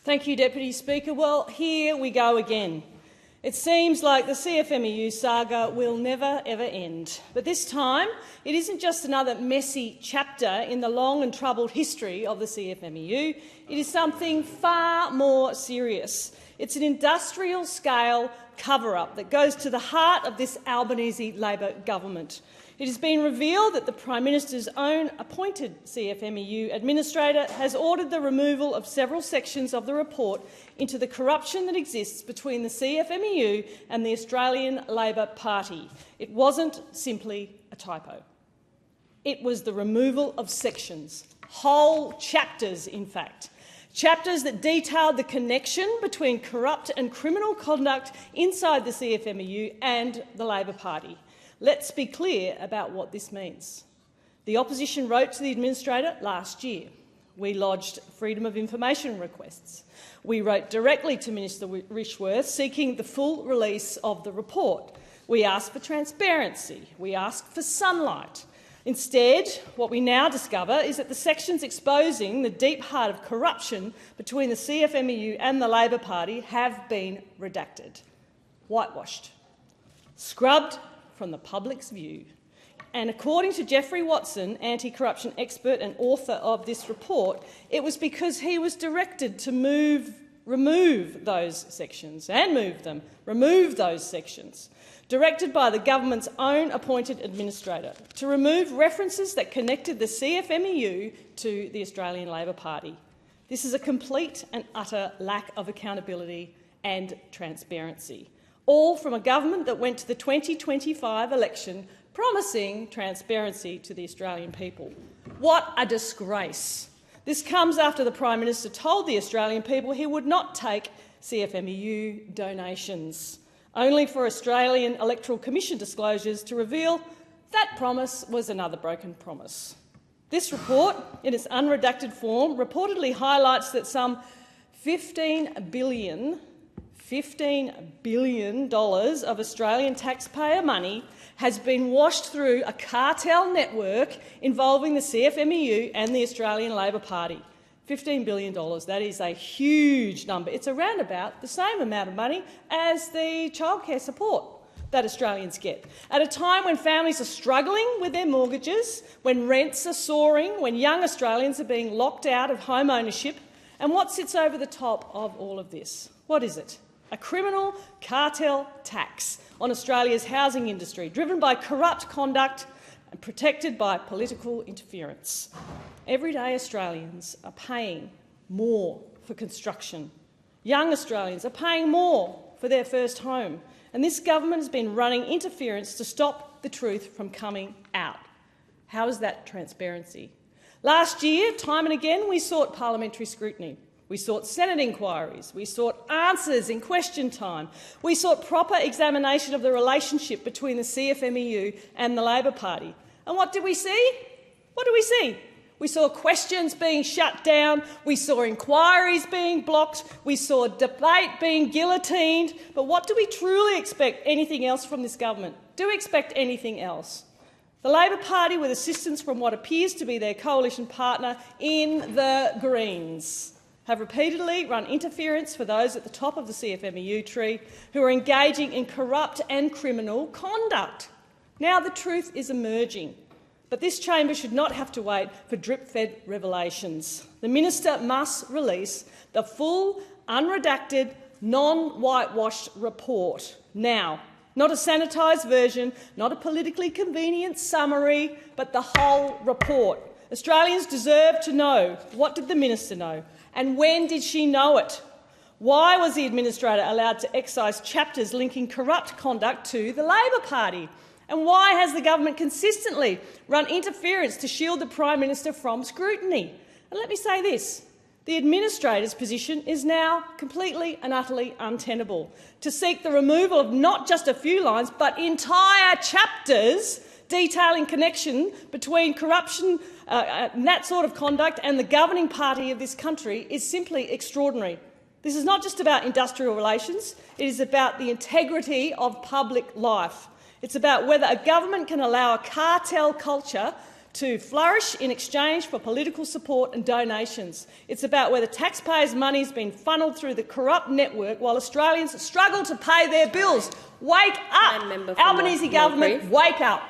Thank you, Deputy Speaker. Well, here we go again. It seems like the Cfmeu saga will never, ever end. But this time, it isn't just another messy chapter in the long and troubled history of the Cfmeu. It is something far more serious. It's an industrial-scale cover-up that goes to the heart of this Albanese Labor government. It has been revealed that the Prime Minister's own appointed Cfmeu administrator has ordered the removal of several sections of the report into the corruption that exists between the Cfmeu and the Australian Labor Party. It wasn't simply a typo. It was the removal of sections, whole chapters, in fact. Chapters that detailed the connection between corrupt and criminal conduct inside the Cfmeu and the Labor Party. Let's be clear about what this means. The opposition wrote to the administrator last year. We lodged freedom of information requests. We wrote directly to Minister Rishworth seeking the full release of the report. We asked for transparency. We asked for sunlight. Instead, what we now discover is that the sections exposing the deep heart of corruption between the Cfmeu and the Labor Party have been redacted, whitewashed, scrubbed from the public's view. And according to Geoffrey Watson, anti-corruption expert and author of this report, it was because he was directed to remove those sections and remove those sections, directed by the government's own appointed administrator, to remove references that connected the Cfmeu to the Australian Labor Party. This is a complete and utter lack of accountability and transparency, all from a government that went to the 2025 election promising transparency to the Australian people. What a disgrace. This comes after the Prime Minister told the Australian people he would not take Cfmeu donations, only for Australian Electoral Commission disclosures to reveal that promise was another broken promise. This report, in its unredacted form, reportedly highlights that some $15 billion of Australian taxpayer money has been washed through a cartel network involving the Cfmeu and the Australian Labor Party. $15 billion, that is a huge number. It's around about the same amount of money as the childcare support that Australians get. At a time when families are struggling with their mortgages, when rents are soaring, when young Australians are being locked out of home ownership. And what sits over the top of all of this? What is it? A criminal cartel tax on Australia's housing industry, driven by corrupt conduct and protected by political interference. Everyday Australians are paying more for construction. Young Australians are paying more for their first home. And this government has been running interference to stop the truth from coming out. How is that transparency? Last year, time and again, we sought parliamentary scrutiny. We sought Senate inquiries. We sought answers in question time. We sought proper examination of the relationship between the Cfmeu and the Labor Party. And what did we see? What did we see? We saw questions being shut down. We saw inquiries being blocked. We saw debate being guillotined. But what do we truly expect anything else from this government? Do we expect anything else? The Labor Party, with assistance from what appears to be their coalition partner in the Greens, have repeatedly run interference for those at the top of the Cfmeu tree who are engaging in corrupt and criminal conduct. Now the truth is emerging, but this chamber should not have to wait for drip-fed revelations. The minister must release the full, unredacted, non-whitewashed report now. Not a sanitised version, not a politically convenient summary, but the whole report. Australians deserve to know. What did the minister know? And when did she know it? Why was the administrator allowed to excise chapters linking corrupt conduct to the Labor Party? And why has the government consistently run interference to shield the Prime Minister from scrutiny? And let me say this. The administrator's position is now completely and utterly untenable. To seek the removal of not just a few lines but entire chapters detailing connection between corruption and that sort of conduct and the governing party of this country is simply extraordinary. This is not just about industrial relations, it is about the integrity of public life. It's about whether a government can allow a cartel culture to flourish in exchange for political support and donations. It's about whether taxpayers' money has been funnelled through the corrupt network while Australians struggle to pay their bills. Wake up! Albanese government, wake up!